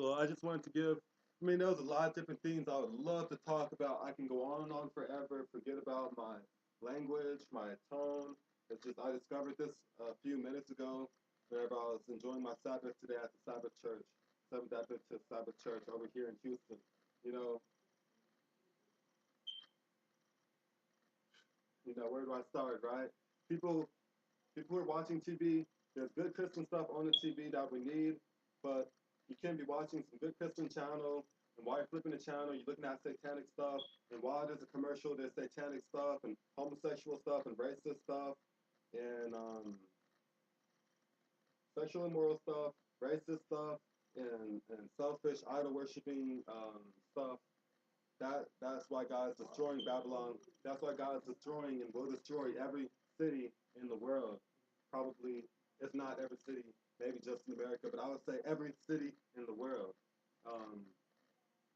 So I just wanted to give. I mean, there's a lot of different things I would love to talk about. I can go on and on forever. Forget about my language, my tone. It's just I discovered this a few minutes ago. Whenever I was enjoying my Sabbath today at the Sabbath Church, Seventh Adventist Sabbath Church over here in Houston. You know, where do I start, right? People People who are watching TV, there's good Christian stuff on the TV that we need, but you can't be watching some good Christian channel, and while you're flipping the channel, you're looking at satanic stuff, and while there's a commercial, there's satanic stuff, and homosexual stuff, and racist stuff, and sexual immoral stuff, racist stuff, and selfish idol worshiping stuff. That's why God is destroying Babylon. That's why God is destroying and will destroy every city in the world. Probably, if not every city, maybe just in America, but I would say every city in the world. Um,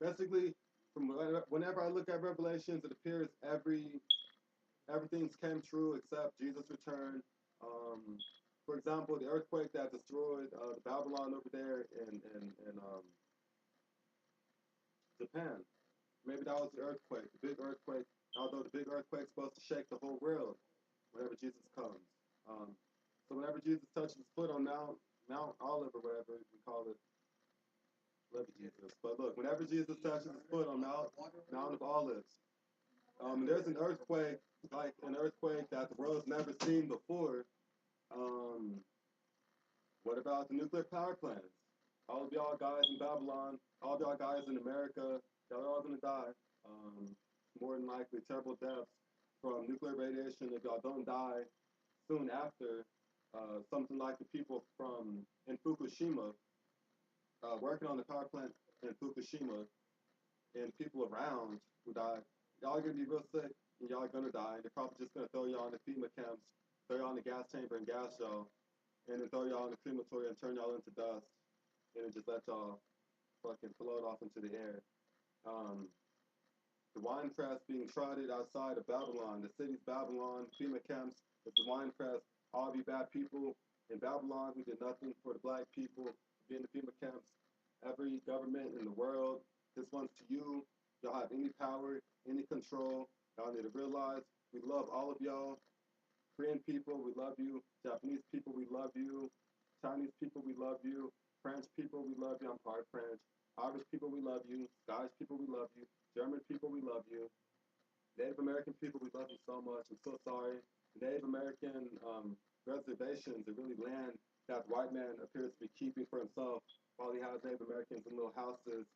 Basically, from whenever I look at Revelations, it appears everything's came true except Jesus' return. Um, for example, the earthquake that destroyed the Babylon over there in Japan. Maybe that was the earthquake, the big earthquake. Although the big earthquake's supposed to shake the whole world whenever Jesus comes. Um, so whenever Jesus touches his foot on Mount Olive or whatever we call it, love you, Jesus. But look, whenever Jesus touches his foot on Mount of Olives, there's an earthquake, like an earthquake that the world's never seen before. Um, what about the nuclear power plants? All of y'all guys in Babylon, all of y'all guys in America, y'all are all gonna die. Um, More than likely, terrible deaths from nuclear radiation if y'all don't die soon after. Something like the people from in Fukushima, working on the power plant in Fukushima, and people around who died. Y'all are gonna be real sick, and y'all are gonna die. They're probably just gonna throw y'all in the FEMA camps, throw y'all in the gas chamber and gas y'all, and then throw y'all in the crematory and turn y'all into dust, and then just let y'all fucking float off into the air. Um, the wine press being trotted outside of Babylon, the city's Babylon, FEMA camps, it's the wine press, all the bad people in Babylon who did nothing for the black people, be in the FEMA camps, every government in the world, this one's to you. Y'all have any power, any control. Y'all need to realize we love all of y'all. Korean people, we love you. Japanese people, we love you. Chinese people, we love you. French people, we love you. I'm part French. Irish people, we love you. Scottish people, we love you. German people, we love you. Native American people, we love you so much. I'm so sorry. Native American reservations are really land that the white man appears to be keeping for himself while he has Native Americans in little houses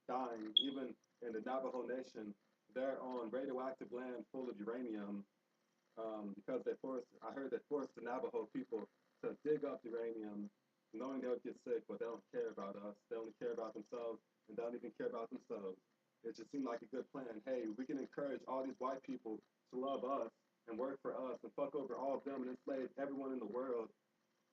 dying. Even in the Navajo Nation, they're on radioactive land full of uranium because I heard they forced the Navajo people to dig up uranium, knowing they would get sick, but they don't care about us. They only care about themselves, and don't even care about themselves. It just seemed like a good plan. Hey, we can encourage all these white people to love us and work for us and fuck over all of them and enslave everyone in the world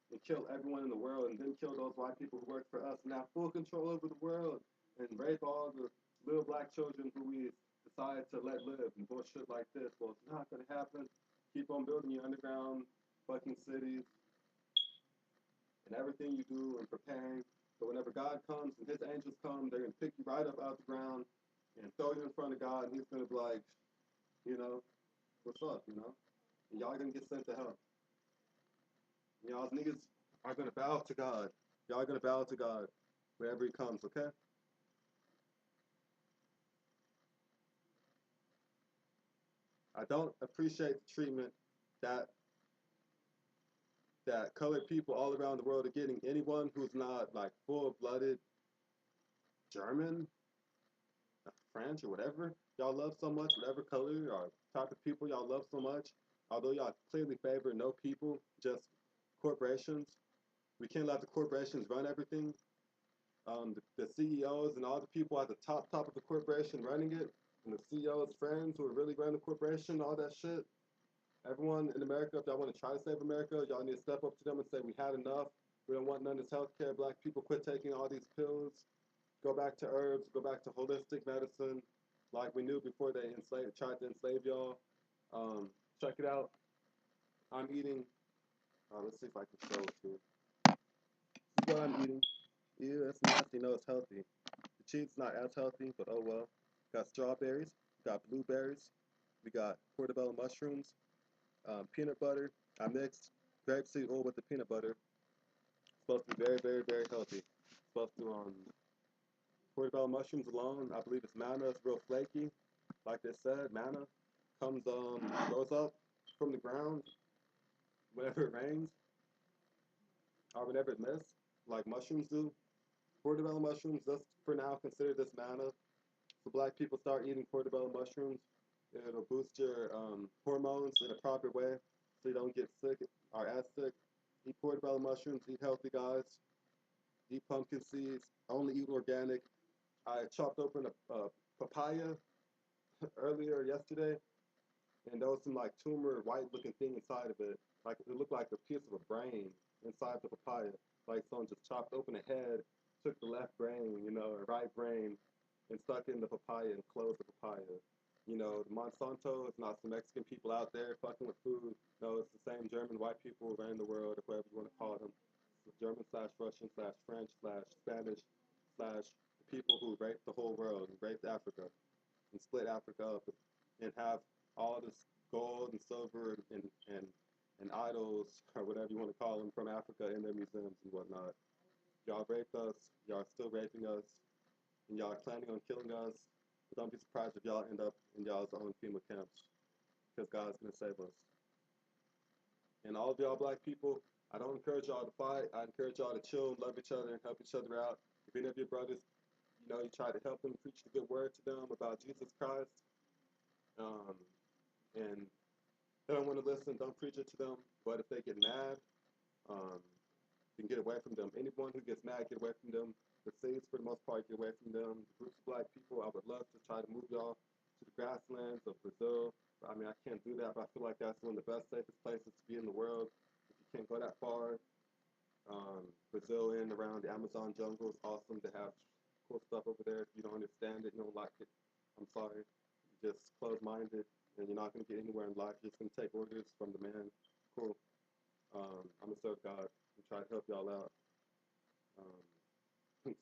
and kill everyone in the world and then kill those white people who work for us and have full control over the world and rape all the little black children who we decide to let live and bullshit like this. Well, it's not going to happen. Keep on building your underground fucking cities and everything you do and preparing. So whenever God comes and his angels come, they're going to pick you right up out the ground and throw you in front of God, and he's going to be like, you know, what's up, And y'all going to get sent to hell. And y'all niggas are going to bow to God. Y'all are going to bow to God wherever he comes, okay? I don't appreciate the treatment that colored people all around the world are getting. Anyone who's not like full-blooded German, French, or whatever y'all love so much, whatever color or type of people y'all love so much, although y'all clearly favor no people, just corporations. We can't let the corporations run everything. The CEOs and all the people at the top of the corporation running it, and the CEO's friends who are really running the corporation, all that shit. Everyone in America, if y'all want to try to save America, y'all need to step up to them and say, we had enough. We don't want none of this healthcare. Black people quit taking all these pills. Go back to herbs. Go back to holistic medicine like we knew before they tried to enslave y'all. Check it out. I'm eating. Let's see if I can show it to you. This is what I'm eating. Yeah, it's nasty, you know it's healthy. The cheese is not as healthy, but oh well. Got strawberries, got blueberries, we got portobello mushrooms, peanut butter. I mixed grapeseed oil with the peanut butter. It's supposed to be very, very, very healthy. It's supposed to portobello mushrooms alone. I believe it's manna. It's real flaky. Like they said, manna comes grows up from the ground whenever it rains or whenever it misses, like mushrooms do. Portobello mushrooms, let's for now consider this manna. So black people start eating portobello mushrooms. It'll boost your hormones in a proper way so you don't get sick or as sick. Eat portobello mushrooms, eat healthy, guys. Eat pumpkin seeds, only eat organic. I chopped open a papaya earlier yesterday, and there was some like tumor white looking thing inside of it. Like it looked like a piece of a brain inside the papaya. Like someone just chopped open a head, took the left brain, or right brain, and stuck it in the papaya and closed the papaya. The Monsanto is not some Mexican people out there fucking with food. No, it's the same German white people around the world, or whatever you want to call them. German slash Russian slash French slash Spanish slash people who raped the whole world and raped Africa and split Africa up and have all this gold and silver and idols or whatever you want to call them from Africa in their museums and whatnot. Y'all raped us, y'all still raping us, and y'all are planning on killing us. But don't be surprised if y'all end up in y'all's own FEMA camps because God's going to save us. And all of y'all black people, I don't encourage y'all to fight. I encourage y'all to chill, love each other, and help each other out. If any of your brothers, you try to help them, preach the good word to them about Jesus Christ, um, and they don't want to listen, don't preach it to them. But if they get mad, you can get away from them. Anyone who gets mad, get away from them. The cities, for the most part, get away from them. The groups of black people, I would love to try to move y'all to the grasslands of Brazil. I mean, I can't do that, but I feel like that's one of the best, safest places to be in the world. If you can't go that far, Brazil and around the Amazon jungle is awesome to have cool stuff over there. If you don't understand it, you don't like it, I'm sorry. You're just closed-minded, and you're not going to get anywhere in life. You're just going to take orders from the man. Cool. I'm going to serve God and try to help y'all out.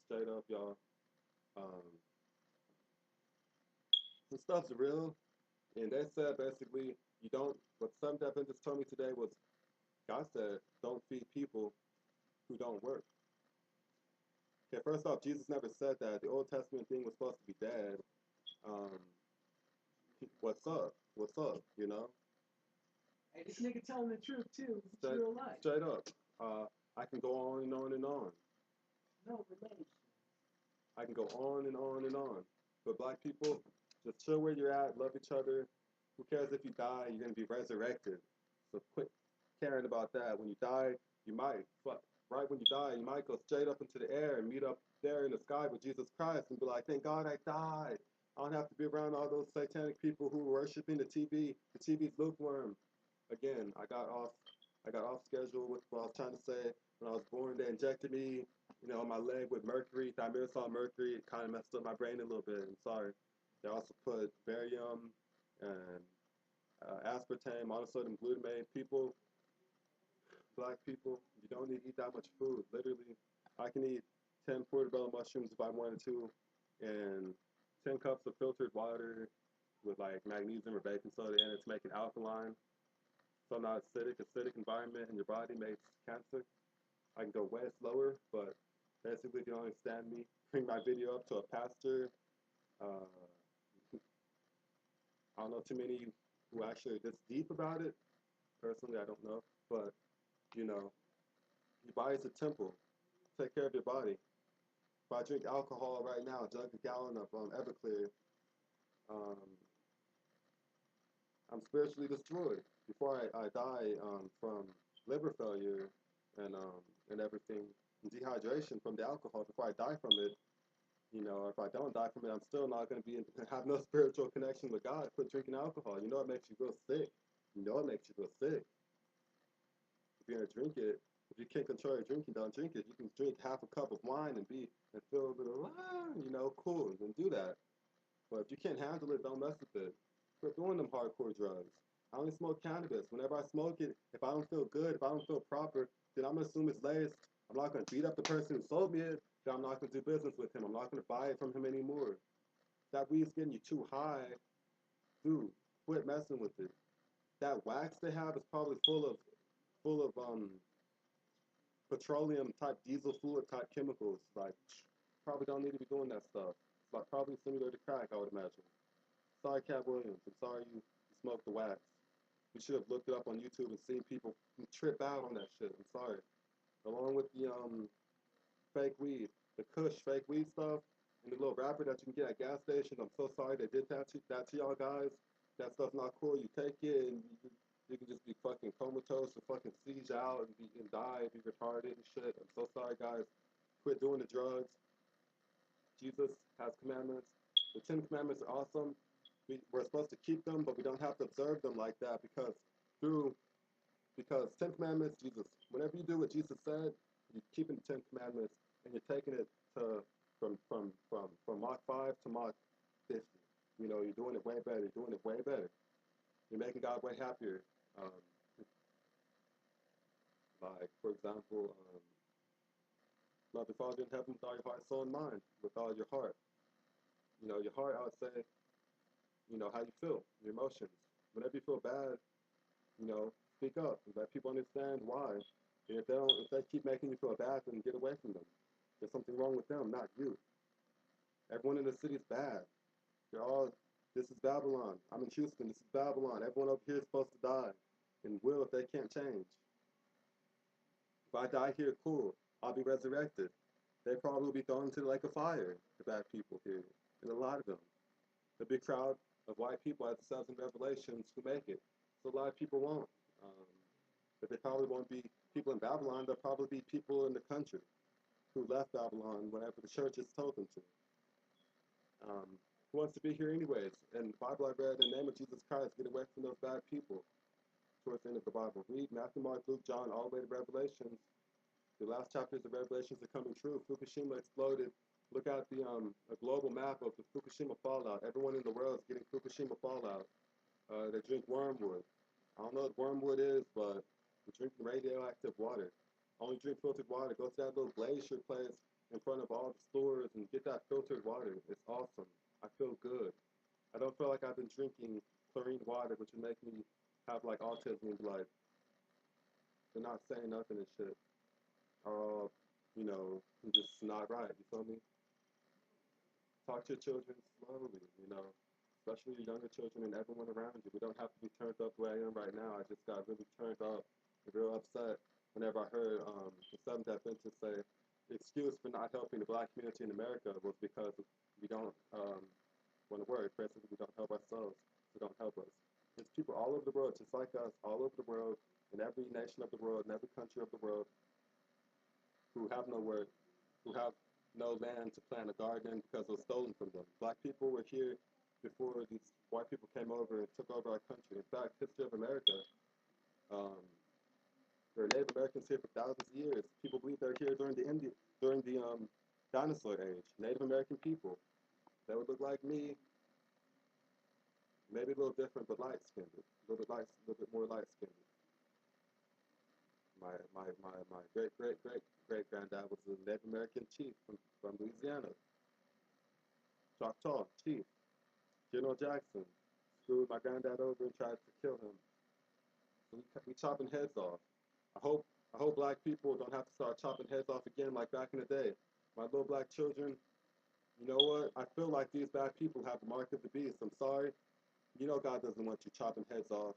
Straight up, y'all. Um, some stuff's real, and they said basically you don't. What Seventh Adventists told me today was God said don't feed people who don't work. Okay, first off, Jesus never said that. The Old Testament thing was supposed to be dead. Um, what's up? What's up? Hey, this nigga telling the truth too. It's Straight, real life. straight up. I can go on and on and on. No relation. I can go on and on and on. But black people, just chill where you're at, love each other. Who cares if you die? You're gonna be resurrected. So quit caring about that. When you die, you might, right when you die, you might go straight up into the air and meet up there in the sky with Jesus Christ and be like, thank God I died. I don't have to be around all those satanic people who are worshiping the TV. The TV's lukewarm. Again, I got off schedule with what I was trying to say. When I was born, they injected me, on my leg with mercury, thimerosal mercury. It kind of messed up my brain a little bit. I'm sorry. They also put barium and aspartame, monosodium glutamate. People, black people, you don't need to eat that much food. Literally, I can eat 10 portobello mushrooms if I wanted to, and 10 cups of filtered water with like magnesium or baking soda, and it's making alkaline. So not acidic environment in your body makes cancer. I can go way slower, but basically, if you don't understand me, bring my video up to a pastor. Uh, I don't know too many who actually are this deep about it. Personally, I don't know, but your body's a temple. Take care of your body. If I drink alcohol right now, chug a gallon of Everclear, um, I'm spiritually destroyed before I die from liver failure and everything, and dehydration from the alcohol. Before I die from it, if I don't die from it, I'm still not going to have no spiritual connection with God. Quit drinking alcohol. It makes you feel sick. It makes you feel sick. If you're gonna drink it, if you can't control your drinking, don't drink it. You can drink half a cup of wine and feel a bit of cool, and do that. But if you can't handle it, don't mess with it. Quit doing them hardcore drugs. I only smoke cannabis. Whenever I smoke it, if I don't feel good, if I don't feel proper, then I'm gonna assume it's laced I'm not going to beat up the person who sold me it. Then I'm not going to do business with him. I'm not going to buy it from him anymore. That weed's getting you too high, dude. Quit messing with it. That wax they have is probably full of petroleum type diesel fluid type chemicals. Like probably don't need to be doing that stuff. It's like probably similar to crack, I would imagine. Sorry, Cat Williams. I'm sorry you smoked the wax. You should have looked it up on YouTube and seen people trip out on that shit. I'm sorry. Along with the fake weed, the Kush fake weed stuff, and the little wrapper that you can get at gas stations. I'm so sorry they did that to y'all guys. That stuff's not cool. You take it and you can just be fucking comatose or fucking seize out and die and be retarded and shit. I'm so sorry, guys. Quit doing the drugs. Jesus has commandments. The Ten Commandments are awesome. We're supposed to keep them, but we don't have to observe them like that through because Ten Commandments, Jesus, whatever you do what Jesus said, you're keeping the Ten Commandments and you're taking it to from Mach 5 to Mach 50. You know, you're doing it way better. You're doing it way better. You're making God way happier. Um, like, for example, love your Father in heaven with all your heart, soul, and mind, with all your heart. You know, your heart, I would say, you know, how you feel, your emotions. Whenever you feel bad, you know, speak up and let people understand why. And if they keep making you feel bad, then get away from them. There's something wrong with them, not you. Everyone in the city is bad. They're all, this is Babylon. I'm in Houston. This is Babylon. Everyone up here is supposed to die and will if they can't change. If I die here, cool. I'll be resurrected. They probably will be thrown into the lake of fire, the bad people here. And a lot of them. The big crowd of white people, as it says in Revelations, who make it. So a lot of people won't. Um, but they probably won't be people in Babylon. They'll probably be people in the country who left Babylon whenever the churches told them to. Who wants to be here anyways? And the Bible I read, in the name of Jesus Christ, get away from those bad people towards the end of the Bible. Read Matthew, Mark, Luke, John, all the way to Revelations. The last chapters of Revelations are coming true. Fukushima exploded. Look at the a global map of the Fukushima fallout. Everyone in the world is getting Fukushima fallout. They drink wormwood. I don't know what wormwood is, but they're drinking radioactive water. Only drink filtered water. Go to that little glacier place in front of all the stores and get that filtered water. It's awesome. I feel good. I don't feel like I've been drinking chlorine water, which would make me have like autism and be like, they're not saying nothing and shit. Or, you know, just not right. You feel me? Talk to your children slowly, you know, especially your younger children and everyone around you. We don't have to be turned up the way I am right now. I just got really turned up and real upset whenever I heard the Seventh Adventists say the excuse for not helping the black community in America was because we don't want to work. Basically, we don't help ourselves. They don't help us. There's people all over the world, just like us, all over the world, in every nation of the world, in every country of the world, who have no work, who have no land to plant a garden because it was stolen from them. Black people were here before these white people came over and took over our country. In fact, history of America, um, there were Native Americans here for thousands of years. People believe they're here during the dinosaur age. Native American people. They would look like me, maybe a little different, but light skinned. A little bit more light skinned. My great granddad was a Native American chief from Louisiana. Choctaw chief. General Jackson screwed my granddad over and tried to kill him. So we chopping heads off. I hope I hope black people don't have to start chopping heads off again like back in the day. My little black children, you know what? I feel like these bad people have the mark of the beast. I'm sorry. You know God doesn't want you chopping heads off.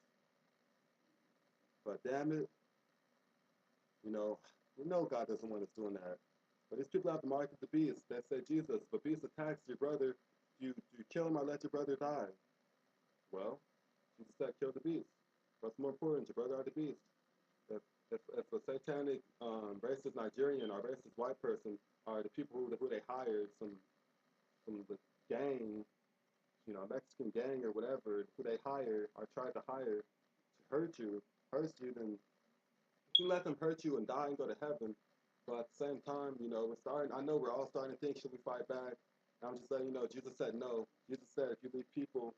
But damn it, you know, we know God doesn't want us doing that. But these people have the mark of the beast. They say, Jesus, if a beast attacks your brother, you kill him or let your brother die. Well, Jesus said, kill the beast. What's more important, your brother or the beast? If, if a satanic racist Nigerian or racist white person are the people who they hired, some the gang, you know, Mexican gang or whatever, who they hire or tried to hire to hurt you, then you let them hurt you and die and go to heaven. But at the same time, you know, I know we're all starting to think, should we fight back? And I'm just letting you know, Jesus said no. Jesus said if you leave people,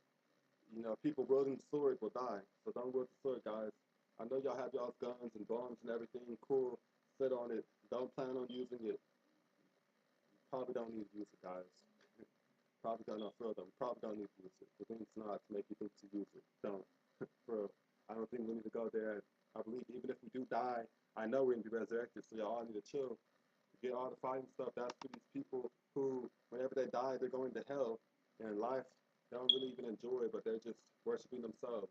you know, people wielding the sword will die. So don't wield the sword, guys. I know y'all have y'all's guns and bombs and everything, cool, sit on it, don't plan on using it, probably don't need to use it, guys. Probably don't know, for them. Probably don't need to use it. The thing's not to make you think to use it. Don't. For real. I don't think we need to go there. I believe even if we do die, I know we're gonna be resurrected. So y'all need to chill. Get all the fighting stuff. That's for these people who, whenever they die, they're going to hell. And in life, they don't really even enjoy it, but they're just worshiping themselves.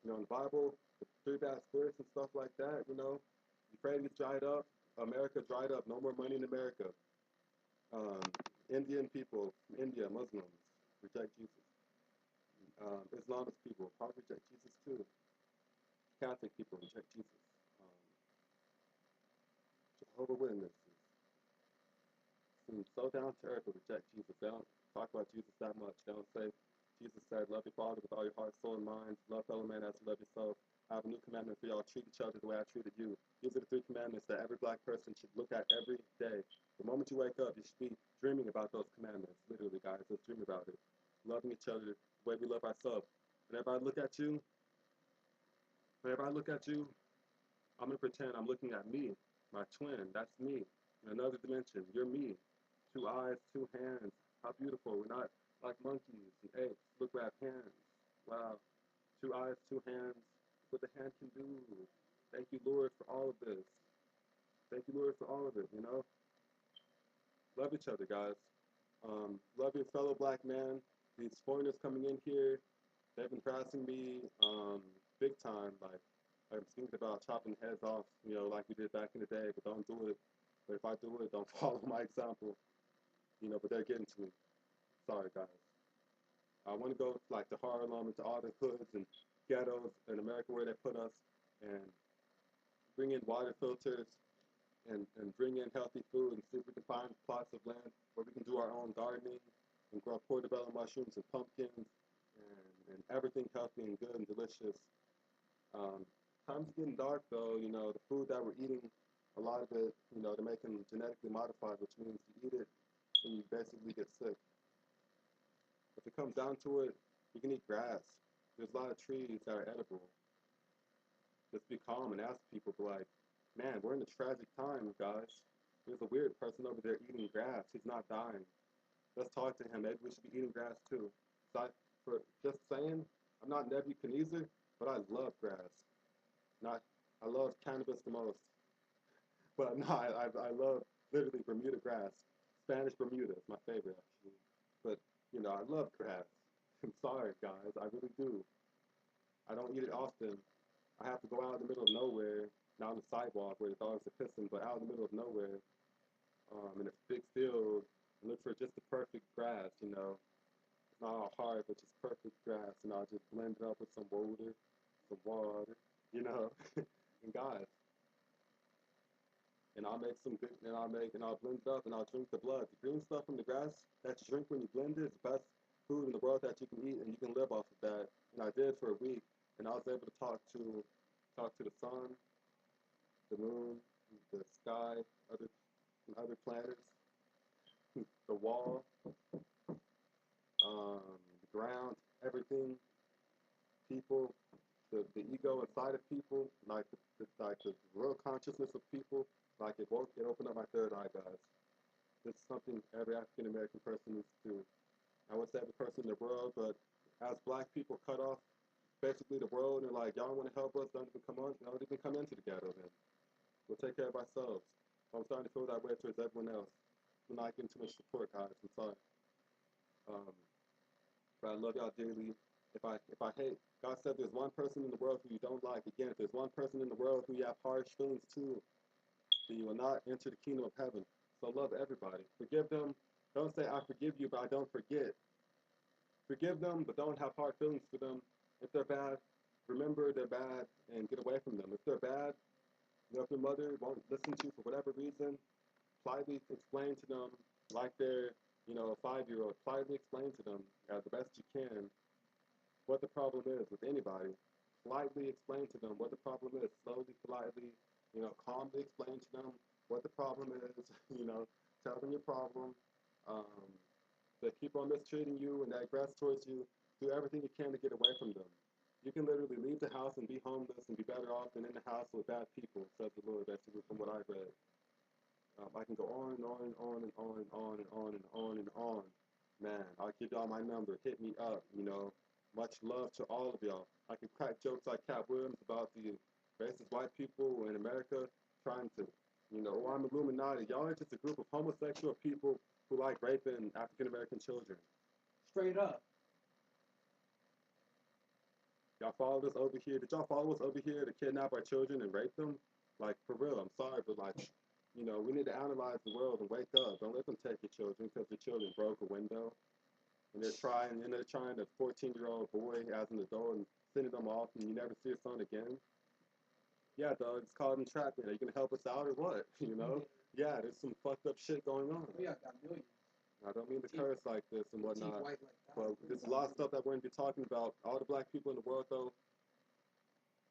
You know, in the Bible, the three bad spirits and stuff like that. You know, Euphrates dried up. America dried up. No more money in America. Um, Indian people, India, Muslims reject Jesus. Islamist people probably reject Jesus too. Catholic people reject Jesus. Um, Jehovah Witnesses seem so down to earth to reject Jesus. They don't talk about Jesus that much. They don't say, Jesus said, love your father with all your heart, soul, and mind. Love fellow man as you love yourself. I have a new commandment for y'all. Treat each other the way I treated you. These are the three commandments that every black person should look at every day. The moment you wake up, you should be dreaming about those commandments. Literally, guys, let's dream about it. Loving each other the way we love ourselves. Whenever I look at you, whenever I look at you, I'm gonna pretend I'm looking at me, my twin. That's me. In another dimension, you're me. Two eyes, two hands. How beautiful. We're not like monkeys and apes. Look, we have hands. Wow. Two eyes, two hands. What the hand can do. Thank you, Lord, for all of this. Thank you, Lord, for all of it. You know, love each other, guys. Love your fellow black man. These foreigners coming in here, they've been harassing me big time. Like I'm thinking about chopping heads off, you know, like we did back in the day. But don't do it. But if I do it, don't follow my example. You know, but they're getting to me. Sorry, guys. I want to go like to Harlem and to all the hoods and ghettos in America where they put us, and bring in water filters and bring in healthy food and see if we can find plots of land where we can do our own gardening and grow portobello mushrooms and pumpkins and everything healthy and good and delicious. Um, Times are getting dark though, you know, the food that we're eating, a lot of it, you know, they're making genetically modified, which means you eat it and you basically get sick. If it comes down to it, you can eat grass. There's a lot of trees that are edible. Just be calm and ask people, be like, man, we're in a tragic time, guys. There's a weird person over there eating grass. He's not dying. Let's talk to him. Maybe we should be eating grass too. So for just saying, I'm not Nebuchadnezzar, but I love grass. Not, I love cannabis the most. But no, I love literally Bermuda grass. Spanish Bermuda is my favorite actually. But you know, I love grass. I'm sorry, guys. I really do. I don't eat it often. I have to go out in the middle of nowhere, not on the sidewalk where the dogs are pissing, but out in the middle of nowhere, in a big field, and look for just the perfect grass, you know. It's not all hard, but just perfect grass, and I'll just blend it up with some water, you know. And guys, and I'll make some good, and I'll blend it up, and I'll drink the blood. The green stuff from the grass that you drink when you blend it is the best food in the world that you can eat, and you can live off of that. And I did for a week, and I was able to talk to the sun, the moon, the sky, other planets, the wall, the ground, everything, people, the ego inside of people, like the real consciousness of people, like it opened up my third eye, guys. This is something every African American person needs to do. I would say every person in the world, but as black people cut off basically the world and like y'all want to help us, don't even come into the ghetto then. We'll take care of ourselves. I'm starting to feel that way towards everyone else. I'm not getting too much support, guys. I'm sorry. Um, but I love y'all dearly. If I hate, God said there's one person in the world who you don't like. Again, if there's one person in the world who you have harsh feelings to, then you will not enter the kingdom of heaven. So love everybody. Forgive them. Don't say I forgive you, but I don't forget. Forgive them, but don't have hard feelings for them. If they're bad, remember they're bad and get away from them. If they're bad, you know, if your mother won't listen to you for whatever reason, politely explain to them like they're, you know, a 5-year-old. Politely explain to them as the best you can what the problem is with anybody. Politely explain to them what the problem is. Slowly, politely, you know, calmly explain to them what the problem is. You know, tell them your problem. Um, they keep on mistreating you and they aggress towards you. Do everything you can to get away from them. You can literally leave the house and be homeless and be better off than in the house with bad people, says the Lord, basically, from what I read. I can go on and on and on and on and on and on and on and on. Man, I'll give y'all my number. Hit me up, you know. Much love to all of y'all. I can crack jokes like Cat Williams about the racist white people in America trying to, you know, oh, I'm Illuminati. Y'all are just a group of homosexual people who like raping African American children. Straight up. Y'all followed us over here. Did y'all follow us over here to kidnap our children and rape them? Like, for real, I'm sorry, but like, you know, we need to analyze the world and wake up. Don't let them take your children because your children broke a window. And they're trying a 14-year-old boy as an adult and sending them off and you never see your son again. Yeah, dog, it's called entrapment. Are you going to help us out or what? You know? Yeah, there's some fucked up shit going on. We got millions. I don't mean to curse like this and whatnot. White like But there's a lot of stuff that we're going to be talking about. All the black people in the world, though,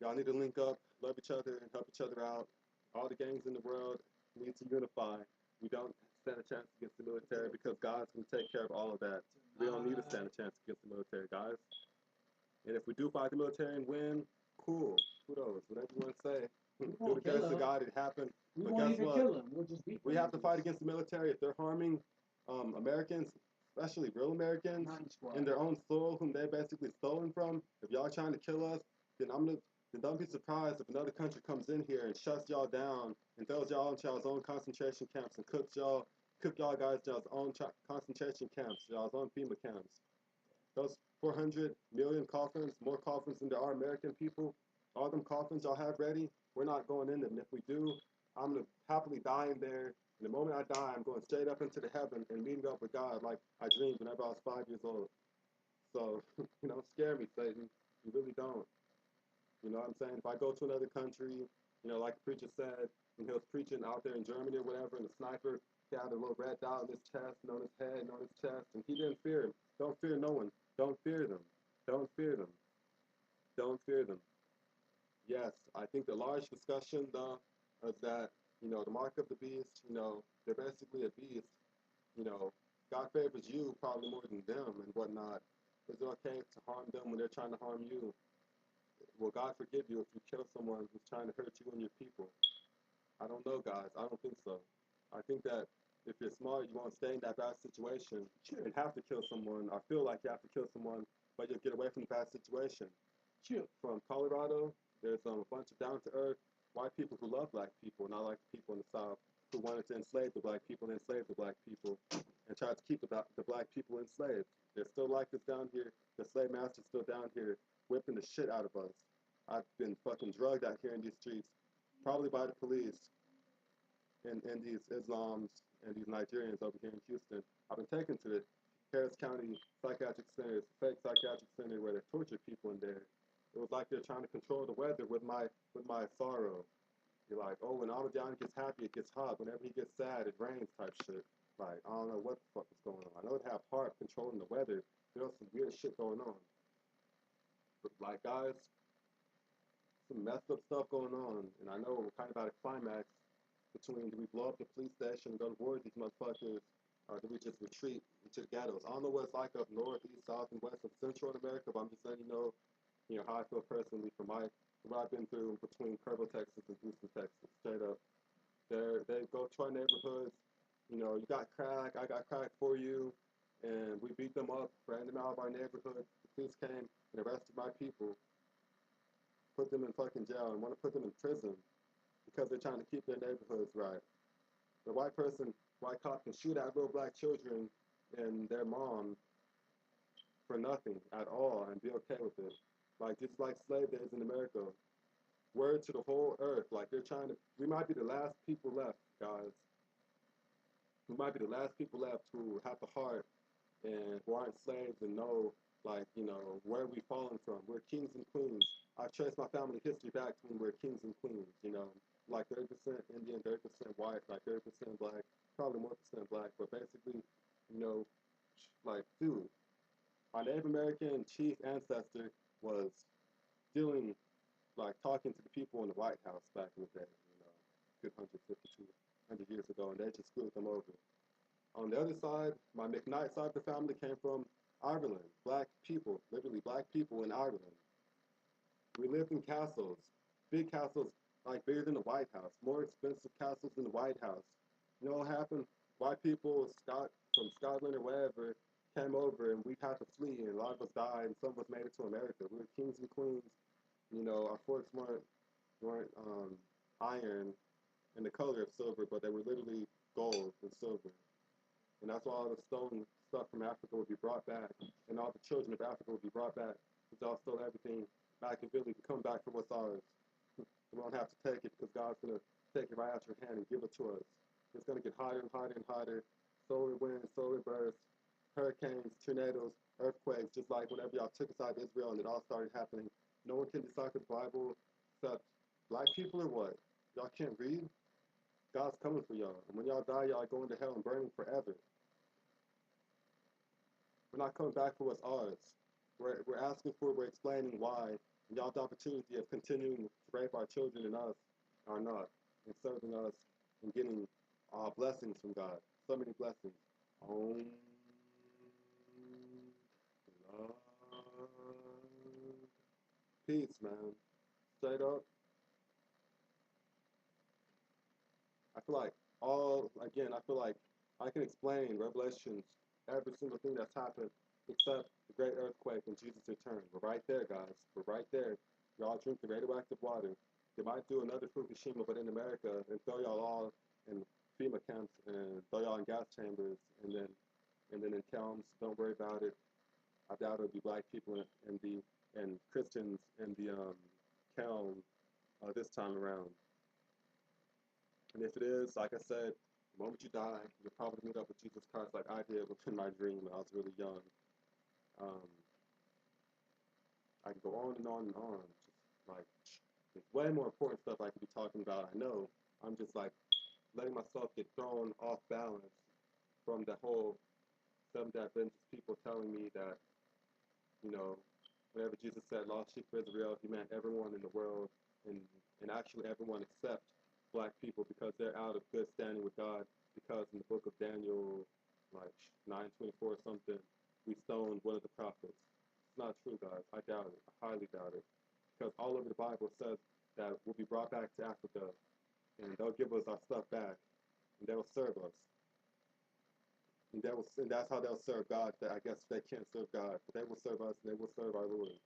y'all need to link up, love each other, and help each other out. All the gangs in the world need to unify. We don't stand a chance against the military because God's going to take care of all of that. We don't need to stand a chance against the military, guys. And if we do fight the military and win, cool. Kudos, whatever you want to say. Through the grace of God, it happened. We But won't guess even what? kill them. We'll just beat them. We have to fight against the military if they're harming Americans, especially real Americans, in their own soil, whom they basically stolen from. If y'all trying to kill us, then don't be surprised if another country comes in here and shuts y'all down and throws y'all into y'all's own concentration camps and cook y'all guys to y'all's own concentration camps, y'all's own FEMA camps. Those 400 million coffins, more coffins than there are American people, all them coffins y'all have ready, we're not going in them. And if we do, I'm going to happily die in there. And the moment I die, I'm going straight up into the heaven and meeting up with God like I dreamed whenever I was 5 years old. So, you know, scare me, Satan. You really don't. You know what I'm saying? If I go to another country, you know, like the preacher said, and he was preaching out there in Germany or whatever, and the sniper, he had a little red dot on his chest and on his head and on his chest, and he didn't fear him. Don't fear no one. Don't fear them. Don't fear them. Don't fear them. Yes, I think the large discussion, though, is that, you know, the mark of the beast, you know, they're basically a beast. You know, God favors you probably more than them and whatnot. Is it okay to harm them when they're trying to harm you? Will God forgive you if you kill someone who's trying to hurt you and your people? I don't know, guys. I don't think so. I think that if you're smart, you won't stay in that bad situation and have to kill someone. I feel like you have to kill someone, but you'll get away from the bad situation. From Colorado, there's a bunch of down-to-earth white people who love black people, not like the people in the South who wanted to enslave the black people and enslave the black people and tried to keep the black people enslaved. They're still like this down here. The slave master's still down here whipping the shit out of us. I've been fucking drugged out here in these streets, probably by the police and these Islams and these Nigerians over here in Houston. I've been taken to the Harris County Psychiatric Center, it's a fake psychiatric center where they torture people in there. It was like they're trying to control the weather with my sorrow. You're like, oh, when Amadou gets happy, it gets hot. Whenever he gets sad, it rains type shit. Like, I don't know what the fuck is going on. I know they have heart controlling the weather. There's some weird shit going on. But like, guys, some messed up stuff going on. And I know we're kind of at a climax between do we blow up the police station and go to war with these motherfuckers, or do we just retreat into the ghettos? I don't know what it's like up north, east, south, and west of Central America, but I'm just letting you know how I feel personally from what I've been through between Kerrville, Texas, and Houston, Texas. Straight up, they go to our neighborhoods. You know, you got crack, I got crack for you, and we beat them up, ran them out of our neighborhood. The police came and arrested my people, put them in fucking jail, and want to put them in prison because they're trying to keep their neighborhoods right. The white cop can shoot at little black children and their mom for nothing at all and be okay with it. Like, just like slave days in America. Word to the whole earth. Like, we might be the last people left, guys. We might be the last people left who have the heart and who aren't slaves and know, like, you know, where we fallen from. We're kings and queens. I've traced my family history back to when we're kings and queens, you know, like 30% Indian, 30% white, like 30% black, probably more percent black, but basically, you know, like, dude, our Native American chief ancestor was dealing, like, talking to the people in the White House back in the day, you know, good 150, 200 years ago, and they just screwed them over. On the other side, my McKnight side of the family came from Ireland. Black people, literally black people in Ireland. We lived in castles, big castles, like bigger than the White House, more expensive castles than the White House. You know what happened? White people, from Scotland or wherever, came over and we had to flee, and a lot of us died, and some of us made it to America. We were kings and queens. You know, our forts weren't iron and the color of silver, but they were literally gold and silver. And that's why all the stone stuff from Africa would be brought back, and all the children of Africa would be brought back, because y'all stole everything back and really come back for what's ours. We don't have to take it because God's going to take it right out your hand and give it to us. It's going to get hotter and hotter and hotter. Solar winds, solar bursts, hurricanes, tornadoes, earthquakes, just like whenever y'all took us out of Israel and it all started happening. No one can decipher the Bible except black people or what? Y'all can't read? God's coming for y'all. And when y'all die, y'all are going to hell and burning forever. We're not coming back for what's ours. We're asking for it, we're explaining why. And y'all have the opportunity of continuing to rape our children and us are not, and serving us and getting blessings from God. So many blessings. Om, love, peace, man. Straight up. I feel like I feel like I can explain Revelations, every single thing that's happened except the great earthquake and Jesus' return. We're right there, guys. We're right there. Y'all drink the radioactive water. They might do another Fukushima, but in America, and throw y'all all in FEMA camps and throw y'all in gas chambers, and then in camps. Don't worry about it. I doubt it'll be black people and Christians in the camp this time around. And if it is, like I said, the moment you die, you'll probably meet up with Jesus Christ like I did within my dream when I was really young. Um, I can go on and on and on. Just like, there's way more important stuff I could be talking about. I know. I'm just like letting myself get thrown off balance from the whole Seventh-day Adventist people telling me that, you know, whenever Jesus said lost sheep of Israel, he meant everyone in the world, and actually everyone except black people because they're out of good standing with God. Because in the book of Daniel, like 9:24 or something, we stoned one of the prophets. It's not true, guys. I doubt it. I highly doubt it. Because all over the Bible says that we'll be brought back to Africa, and they'll give us our stuff back, and they'll serve us. And that's how they'll serve God. I guess they can't serve God, but they will serve us, and they will serve our Lord.